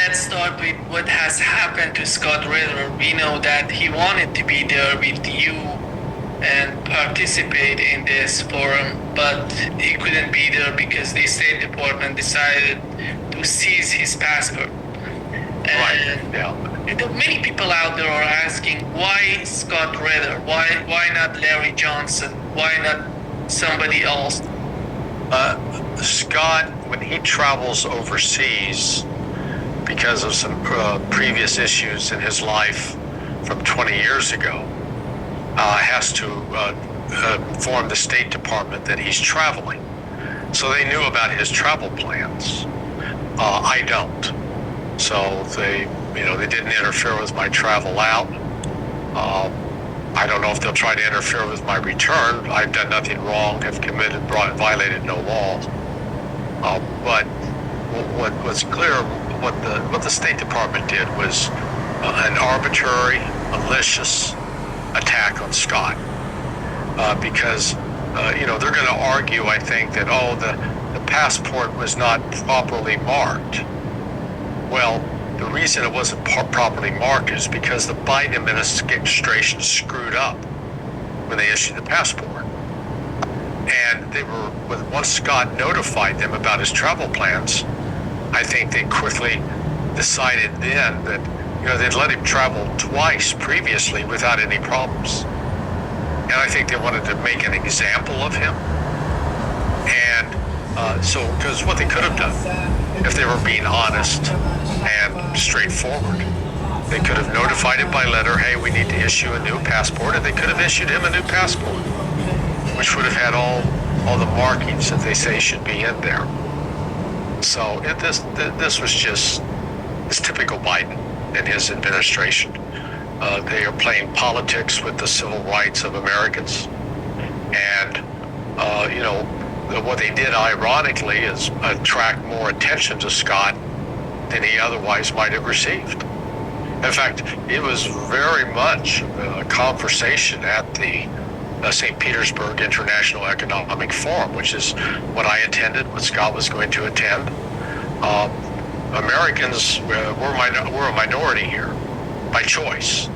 let's start with what has happened to Scott Ritter. We know that he wanted to be there with you and participate in this forum, but he couldn't be there because the State Department decided to seize his passport. And many people out there are asking, why Scott Ritter? Why not Larry Johnson? Why not somebody else? Scott, when he travels overseas, because of some previous issues in his life from 20 years ago, has to inform the State Department that he's traveling. So they knew about his travel plans. I don't. So they didn't interfere with my travel out. I don't know if they'll try to interfere with my return. I've done nothing wrong, have violated no laws. But what's clear, what the State Department did was an arbitrary, malicious attack on Scott. Because they're going to argue, I think, that the passport was not properly marked. Well, the reason it wasn't properly marked is because the Biden administration screwed up when they issued the passport. And once Scott notified them about his travel plans, I think they quickly decided then that they'd let him travel twice previously without any problems. And I think they wanted to make an example of him. And because what they could have done, if they were being honest and straightforward, they could have notified him by letter, hey, we need to issue a new passport, and they could have issued him a new passport, which would have had all the markings that they say should be in there. So this was just typical Biden and his administration. They are playing politics with the civil rights of Americans, and what they did, ironically, is attract more attention to Scott than he otherwise might have received. In fact, it was very much a conversation at the St. Petersburg International Economic Forum, which is what I attended, what Scott was going to attend. Americans we're a minority here by choice.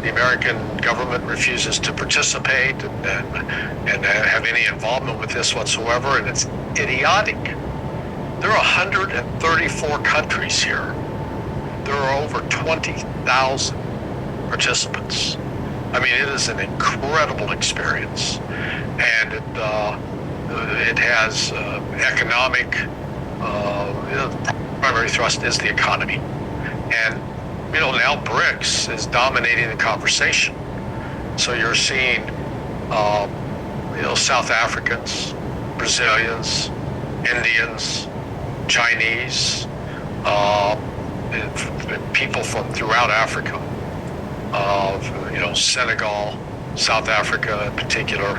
The American government refuses to participate and have any involvement with this whatsoever, and it's idiotic. There are 134 countries here. There are over 20,000 participants. I mean, it is an incredible experience, and it has economic. The primary thrust is the economy, and now BRICS is dominating the conversation. So you're seeing, South Africans, Brazilians, Indians, Chinese, people from throughout Africa, Senegal, South Africa in particular.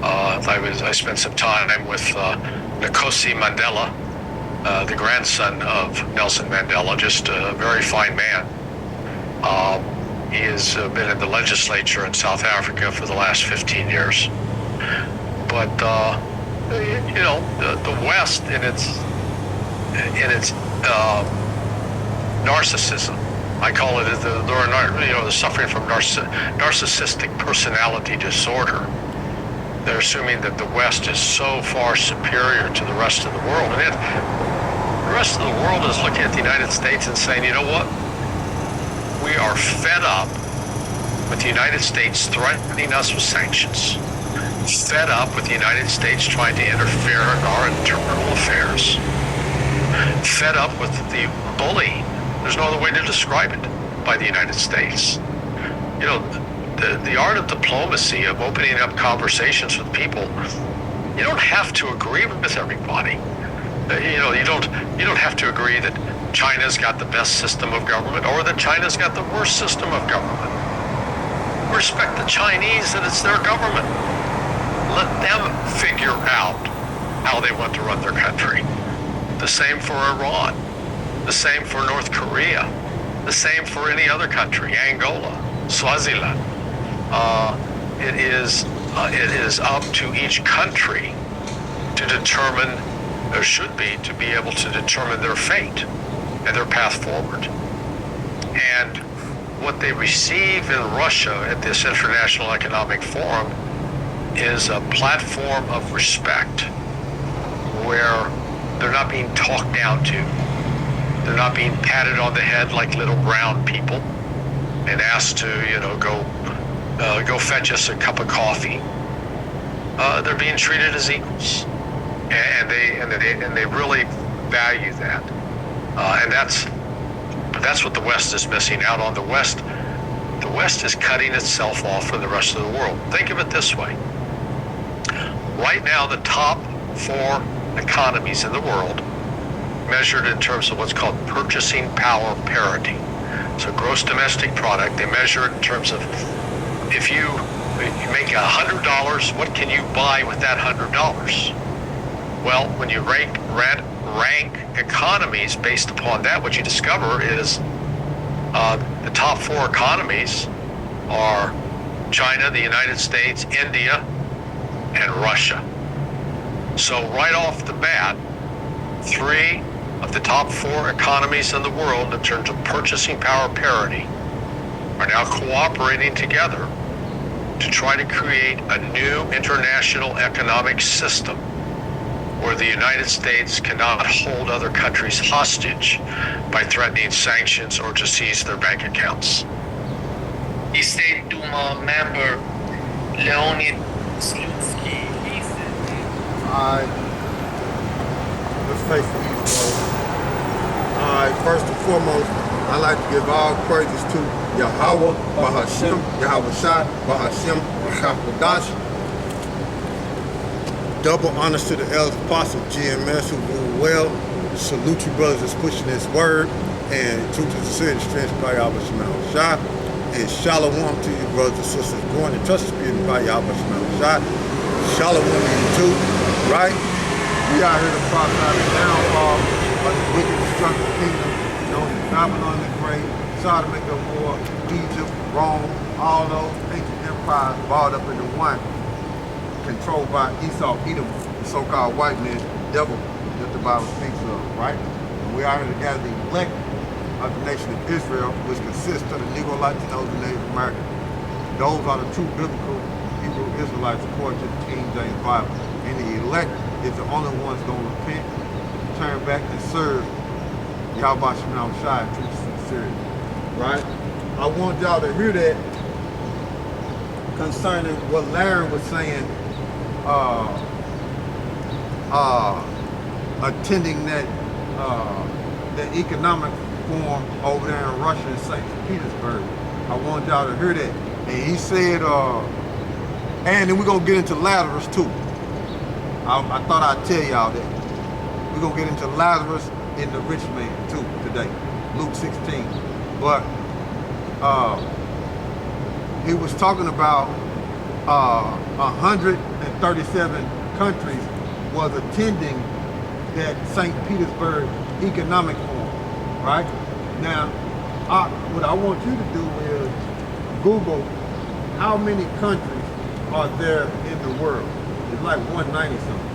I spent some time with Nkosi Mandela, the grandson of Nelson Mandela, just a very fine man. He has been in the legislature in South Africa for the last 15 years. But the West in its narcissism, I call it, they're suffering from narcissistic personality disorder. They're assuming that the West is so far superior to the rest of the world, and the rest of the world is looking at the United States and saying, you know what? We are fed up with the United States threatening us with sanctions, fed up with the United States trying to interfere in our internal affairs, fed up with the bullying, there's no other way to describe it, by the United States. The art of diplomacy, of opening up conversations with people, you don't have to agree with everybody. You don't have to agree that China's got the best system of government or that China's got the worst system of government. Respect the Chinese, that it's their government. Let them figure out how they want to run their country. The same for Iran, the same for North Korea, the same for any other country, Angola, Swaziland. It is up to each country to determine, or should be, to be able to determine their fate. and their path forward. And what they receive in Russia at this International Economic Forum is a platform of respect where they're not being talked down to. They're not being patted on the head like little brown people and asked to, go fetch us a cup of coffee. They're being treated as equals, and they really value that. And that's what the West is missing out on. The West is cutting itself off from the rest of the world. Think of it this way. Right now, the top 4 economies in the world, measured in terms of what's called purchasing power parity. So gross domestic product, they measure it in terms of if you make $100, what can you buy with that $100? Well, when you rank economies based upon that, what you discover is the top 4 economies are China, the United States, India, and Russia. So right off the bat, 3 of the top 4 economies in the world in terms of purchasing power parity are now cooperating together to try to create a new international economic system where the United States cannot hold other countries hostage by threatening sanctions or to seize their bank accounts. The State Duma member Leonid Slutsky, he said, Alright, let's face it, these folks. Alright, first and foremost, I'd like to give all praises to YAHAWAH, YAHAWASHI, YAHAWASHI, YAHAWASHI. Double honors to the elders apostle GMS who rule well. Salute you brothers that's pushing this word. And truth is the serious strength by YAHAWASHI. And shalom to you brothers and sisters born and trust the spirit by YAHAWASHI. Shalom to you too, right? We out here to prophesy the downfall of the wicked destructive kingdom, known as Babylon the Great, Sodom and Gomorrah, Egypt, Rome, all those ancient empires balled up into one, controlled by Esau, Edom, the so-called white man, devil that the Bible speaks of, right? And we are here to gather the elect of the nation of Israel, which consists of the Negro Latinos and Native Americans. Those are the true biblical Hebrew Israelites according to the King James Bible. And the elect is the only ones going to repent, turn back and serve Yahweh Shem Shai in true sincerity, right? I want y'all to hear that concerning what Larry was saying, attending that economic forum over there in Russia in St. Petersburg. I want y'all to hear that. And he said, and then we're going to get into Lazarus too. I thought I'd tell y'all that. We're going to get into Lazarus and the rich man too today, Luke 16. But he was talking about 137 countries was attending that St. Petersburg Economic Forum, right? Now, what I want you to do is Google how many countries are there in the world. It's like 190 something.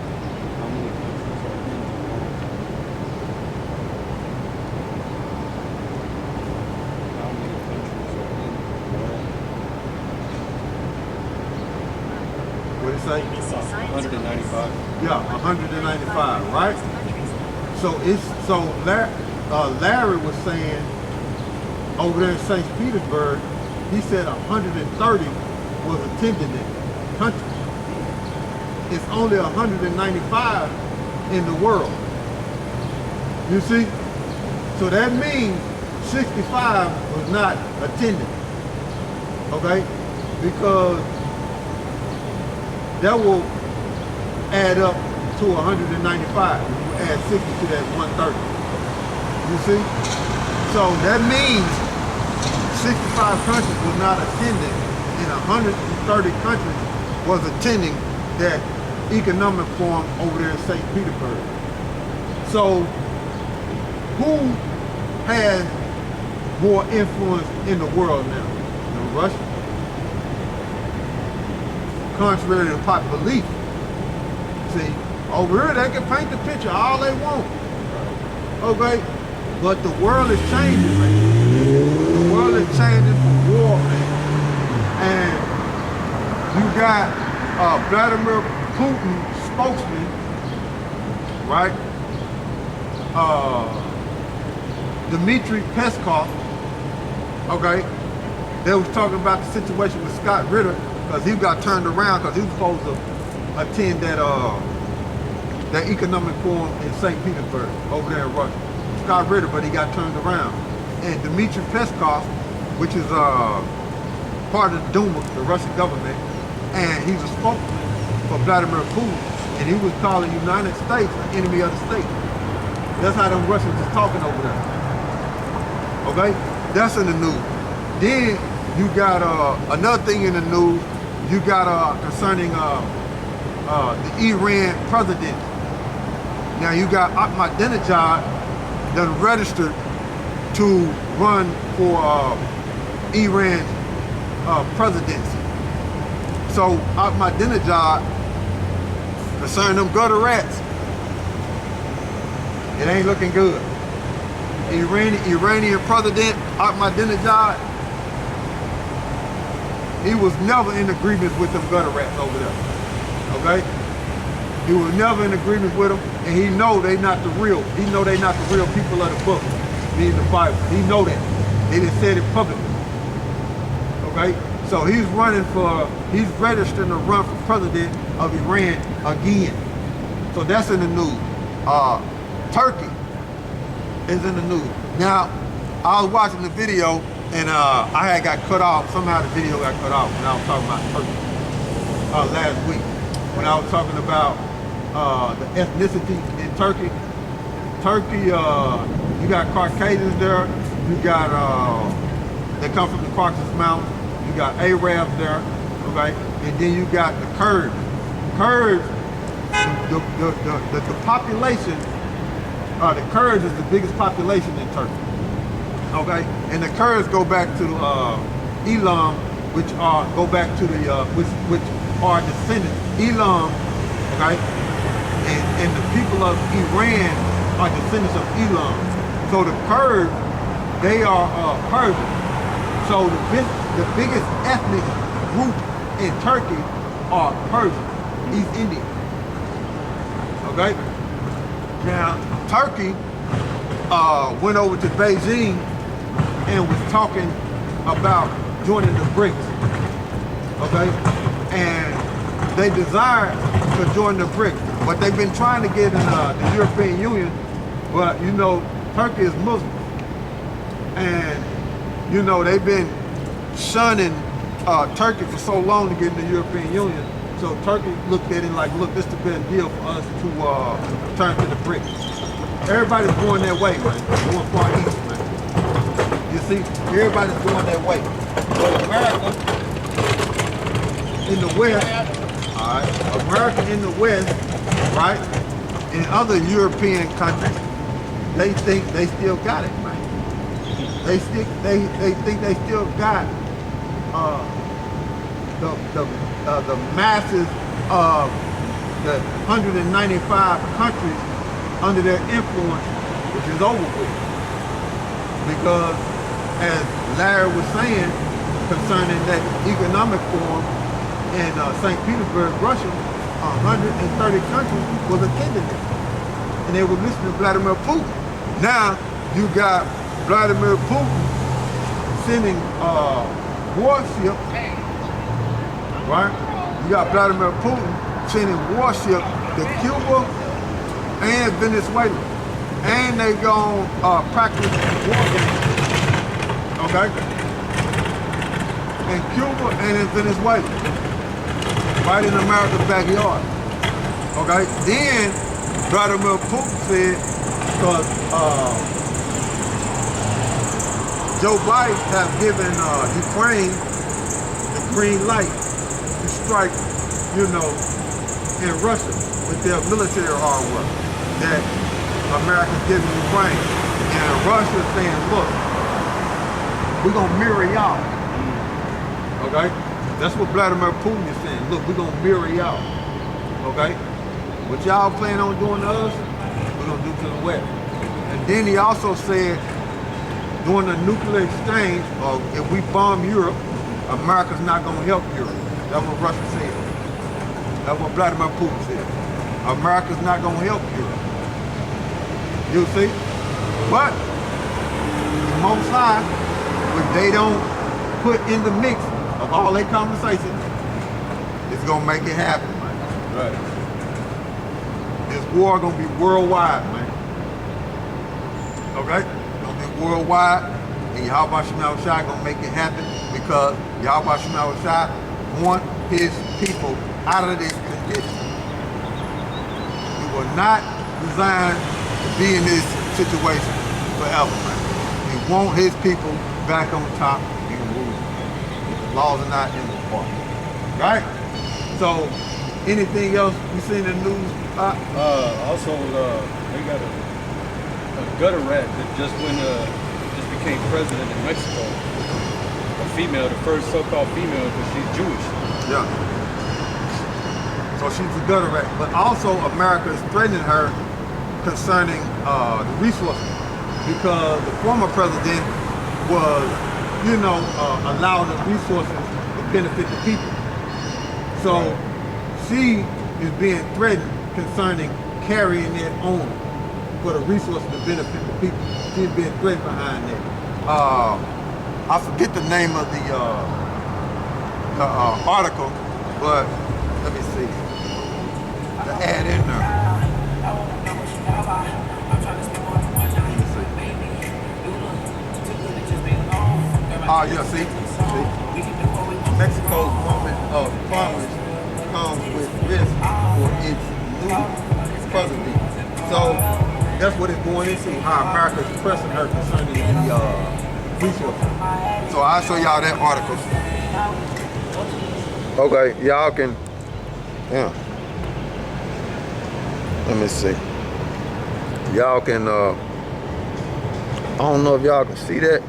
What did it say? 195. Yeah, 195, right? So Larry was saying over there in St. Petersburg, he said 130 was attending it, countries. It's only 195 in the world. You see? So that means 65 was not attending. Okay? Because that will add up to 195. You add 60 to that 130. You see? So that means 65 countries was not attending and 130 countries was attending that economic forum over there in St. Petersburg. So who has more influence in the world now? You know, Russia? Contrary to popular belief. See, over here they can paint the picture all they want. Okay? But the world is changing, man. The world is changing for war, man. And you got Vladimir Putin spokesman, right? Dmitry Peskov, okay? They was talking about the situation with Scott Ritter because he got turned around because he was supposed to attend that economic forum in St. Petersburg over there in Russia. Scott Ritter, but he got turned around. And Dmitry Peskov, which is part of the Duma, the Russian government, and he's a spokesman for Vladimir Putin, and he was calling the United States an enemy of the state. That's how them Russians is talking over there. Okay? That's in the news. Then you got another thing in the news, you got concerning the Iran president. Now you got Ahmadinejad done registered to run for Iran's presidency. So Ahmadinejad, concerning them gutter rats, it ain't looking good. Iranian president Ahmadinejad, he was never in agreement with them gutter rats over there. Okay? He was never in agreement with them, and he know they not the real. He know they not the real people of the book, meaning the Bible. He know that. They just said it publicly. Okay? So he's he's registered to run for president of Iran again. So that's in the news. Turkey is in the news. Now, I was watching the video and I had got cut off. Somehow the video got cut off when I was talking about Turkey last week. When I was talking about the ethnicity in Turkey. Turkey, you got Caucasians there. You got, they come from the Caucasus Mountains. You got Arabs there, okay? And then you got the Kurds. Kurds, the population, the Kurds is the biggest population in Turkey, okay? And the Kurds go back to Elam, which go back to the, which are descendants, Elam, okay? And the people of Iran are descendants of Elam. So the Kurds, they are Persian. So the biggest ethnic group in Turkey are Persian, East Indian. Okay? Now, Turkey went over to Beijing and was talking about joining the BRICS. Okay? And they desire to join the BRICS, but they've been trying to get in the European Union, but you know, Turkey is Muslim. And you know, they've been shunning Turkey for so long to get in the European Union. So Turkey looked at it like, look, this is the best deal for us to turn to the BRICS. Everybody's going that way, man. Going far east, man. You see, everybody's going that way. So America in the West, all right, America in the West, right, and other European countries, they think they still got it, man. They think they still got the masses of the 195 countries under their influence, which is over with. Because as Larry was saying concerning that economic forum in St. Petersburg, Russia, 130 countries was attending it. And they were listening to Vladimir Putin. Now you got Vladimir Putin sending warships, right? You got Vladimir Putin sending warships to Cuba and Venezuela. And they gonna practice war games, okay? In Cuba and in Venezuela, right in America's backyard, okay? Then Vladimir Putin said, because Joe Biden have given Ukraine the green light to strike, you know, in Russia with their military hardware that America's giving Ukraine. And Russia's saying, look, we're gonna mirror y'all. Okay? That's what Vladimir Putin is saying. Look, we're gonna mirror y'all. Okay? What y'all plan on doing to us, we're gonna do to the West. And then he also said during the nuclear exchange, if we bomb Europe, America's not going to help Europe. That's what Russia said. That's what Vladimir Putin said. America's not going to help Europe. You see? But the Most High, if they don't put in the mix of all their conversations, it's going to make it happen, man. Right. This war going to be worldwide, man. Okay? It's going to be worldwide, and YAHAWASHI going to make it happen because YAHAWASHI want his people out of this condition. He will not resign to be in this situation forever, man. He want his people back on top and ruling. The laws are not in the park. Right? So, anything else you see in the news? Also, they got a gutter rat that just became president in Mexico. A female, the first so-called female, because she's Jewish. Yeah. So she's a gutter rat. But also, America is threatening her concerning the resources, because the former president was, allowing the resources to benefit the people. So she is being threatened concerning carrying that on for the resources to benefit the people. She's being threatened behind that. I forget the name of the article, but let me see. The ad in there. Oh, yeah, see? Mexico's moment of promise comes with risk for its new president. So that's what it's going into, how America is pressing her concerning the resources. So I'll show y'all that article. Okay, y'all can, yeah. Let me see. Y'all can, I don't know if y'all can see that.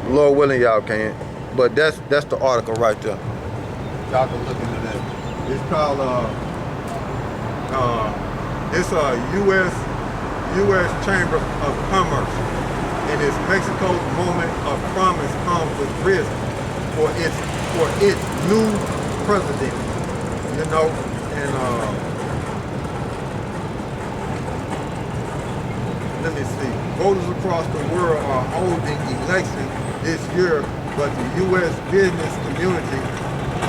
Lord willing, y'all can. But that's the article right there. Y'all can look into that. It's called, it's a U.S. Chamber of Commerce. And it's Mexico's moment of promise comes with risk for its new president. And let me see. Voters across the world are holding elections this year, but the U.S. business community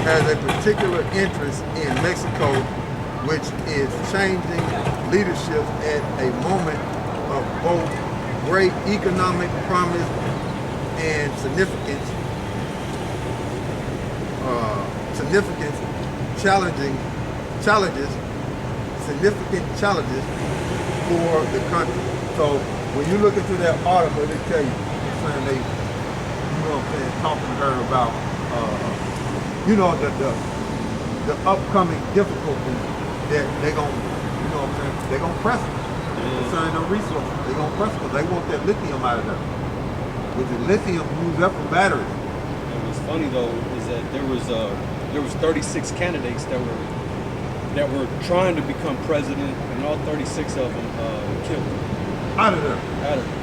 has a particular interest in Mexico, which is changing leadership at a moment of both great economic promise and significant challenges for the country. So when you look into that article, they tell you, saying talking to her about, the upcoming difficulties that they're gonna, they're gonna press it. Concerning the resources, they're gonna press it because they want that lithium out of there. With the lithium used up for batteries. And what's funny though is that there was 36 candidates that were trying to become president, and all 36 of them were killed. Out of there. Out of there.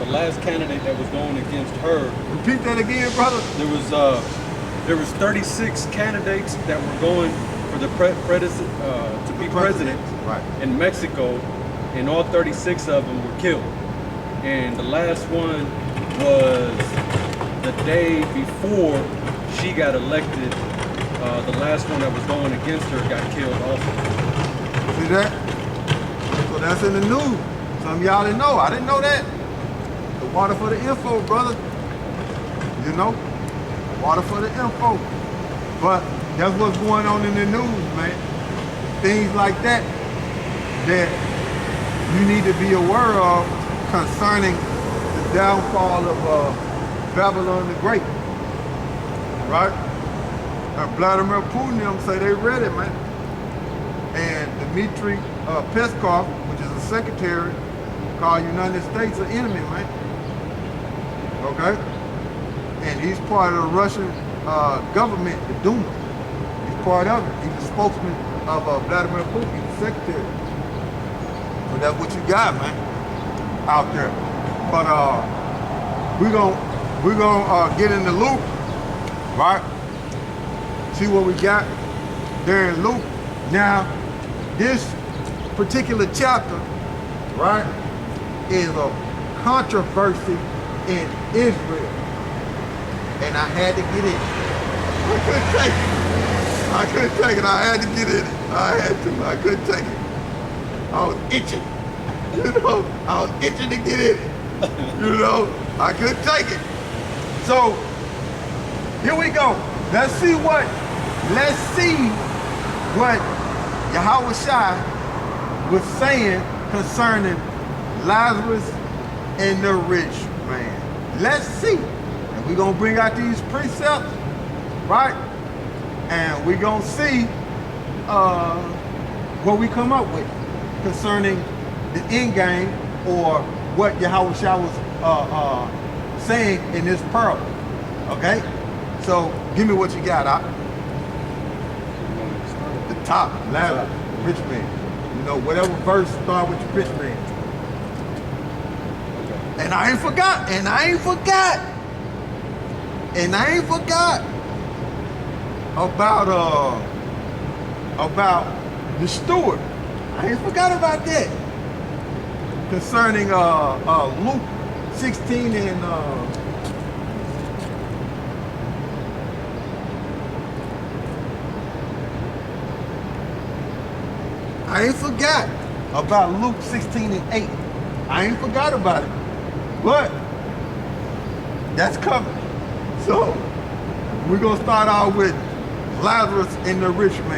The last candidate that was going against her. Repeat that again, brother. There was 36 candidates that were going for the to be president right. in Mexico, and all 36 of them were killed. And the last one was the day before she got elected. The last one that was going against her got killed also. See that? So that's in the news. Some of y'all didn't know. I didn't know that. The water for the info, brother. Water for the info. But that's what's going on in the news, man. Things like that you need to be aware of concerning the downfall of Babylon the Great. Right? And Vladimir Putin, them say they read it, man. And Dmitry Peskov, which is a secretary, called United States an enemy, man. Okay? And he's part of the Russian government, the Duma. He's part of it. He's the spokesman of Vladimir Putin, the secretary. So that's what you got, man. out there. But we're gonna get in the Luke, right? See what we got there in Luke. Now, this particular chapter, right, is a controversy in Israel. And I had to get in. I couldn't take it. I had to get in it. I couldn't take it. I was itching. I was itching to get in it. I couldn't take it. So, here we go. Let's see what YAHAWASHI was saying concerning Lazarus and the rich man. Let's see. And we're going to bring out these precepts, right? And we're going to see what we come up with concerning the end game, or what YAHAWASHI was saying in this parable. Okay? So give me what you got, Doc. The top, Lazarus, rich man. Whatever verse start with the rich man. Okay. And I ain't forgot about the steward. I ain't forgot about that. Concerning Luke 16 and I ain't forgot about Luke 16 and 8. I ain't forgot about it. But that's coming. So we're gonna start out with Lazarus and the rich man.